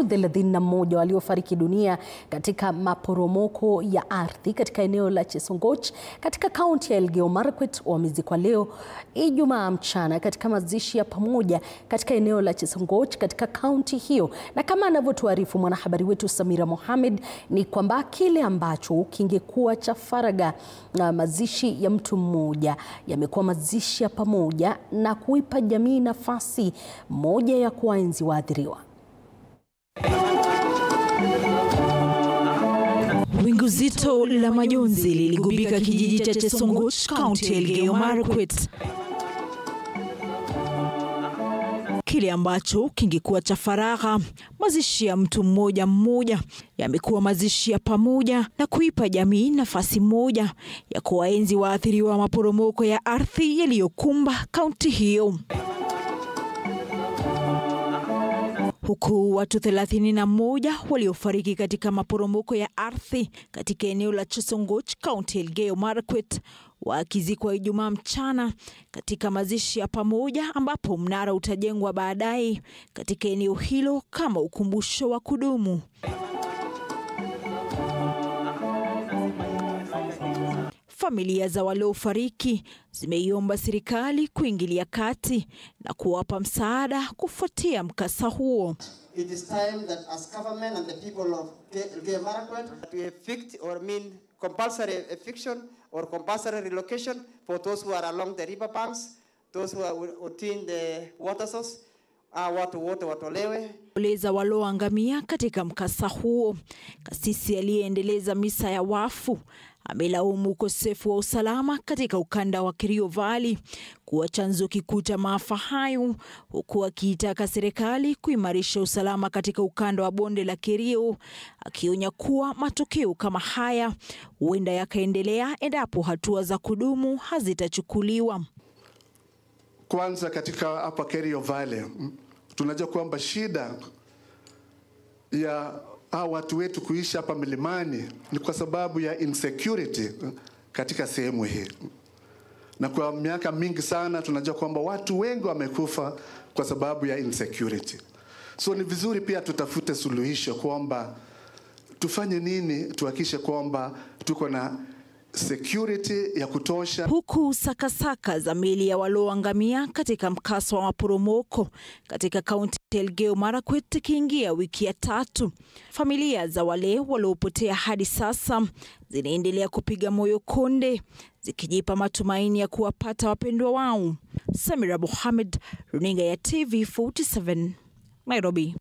Watu 31 waliofariki dunia katika maporomoko ya ardhi katika eneo la Chesongoch katika kaunti ya Elgeyo Marakwet wamezikwa leo Ijumaa mchana katika mazishi ya pamoja katika eneo la Chesongoch katika kaunti hiyo. Na kama anavyotuarifu mwanahabari wetu Samira Mohamed, ni kwamba kile ambacho kingekuwa cha faragha na mazishi ya mtu mmoja yamekuwa mazishi ya pamoja na kuipa jamii nafasi moja ya kuwaenzi waathiriwa. Wingu zito la majonzi liligubika kijiji cha Chesongoch, kaunti ya Elgeyo Marakwet. Kile ambacho kingekuwa cha faragha, mazishi ya mtu mmoja yamekuwa mazishi ya pamoja na kuipa jamii nafasi moja ya kuwaenzi waathiriwa wa maporomoko ya ardhi yaliyokumba kaunti hiyo. Huku watu 31 waliofariki katika maporomoko ya ardhi katika eneo la Chesongoch, kaunti ya Elgeyo Marakwet wakizikwa Ijumaa mchana katika mazishi ya pamoja, ambapo mnara utajengwa baadaye katika eneo hilo kama ukumbusho wa kudumu. Familia za waliofariki zimeiomba serikali kuingilia kati na kuwapa msaada kufuatia mkasa huo. It is time that as government and the people of Elgeyo Marakwet to evict or compulsory eviction or compulsory relocation for those who are along the river banks, those who are within the water source. Watu wote watolewe. Oleza walioangamia katika mkasa huo. Kasisi aliyeendeleza misa ya wafu amelaumu ukosefu wa usalama katika ukanda wa Kerio Valley kuwa chanzo kikuu cha maafa hayo, huku akiitaka serikali kuimarisha usalama katika ukanda wa bonde la Kerio, akionya kuwa matokeo kama haya huenda yakaendelea endapo hatua za kudumu hazitachukuliwa. Kwanza katika hapa Kerio Valley tunajua kwamba shida ya watu wetu kuishi hapa milimani ni kwa sababu ya insecurity katika sehemu hii. Na kwa miaka mingi sana tunajua kwamba watu wengi wamekufa kwa sababu ya insecurity. So ni vizuri pia tutafute suluhisho kwamba tufanye nini tuhakikishe kwamba tuko na security ya kutosha. Huku sakasaka za miili ya walioangamia katika mkasa wa maporomoko katika kaunti ya Elgeyo Marakwet kiingia wiki ya 3, familia za wale waliopotea hadi sasa zinaendelea kupiga moyo konde, zikijipa matumaini ya kuwapata wapendwa wao. Samira Mohamed, runinga ya TV 47, Nairobi.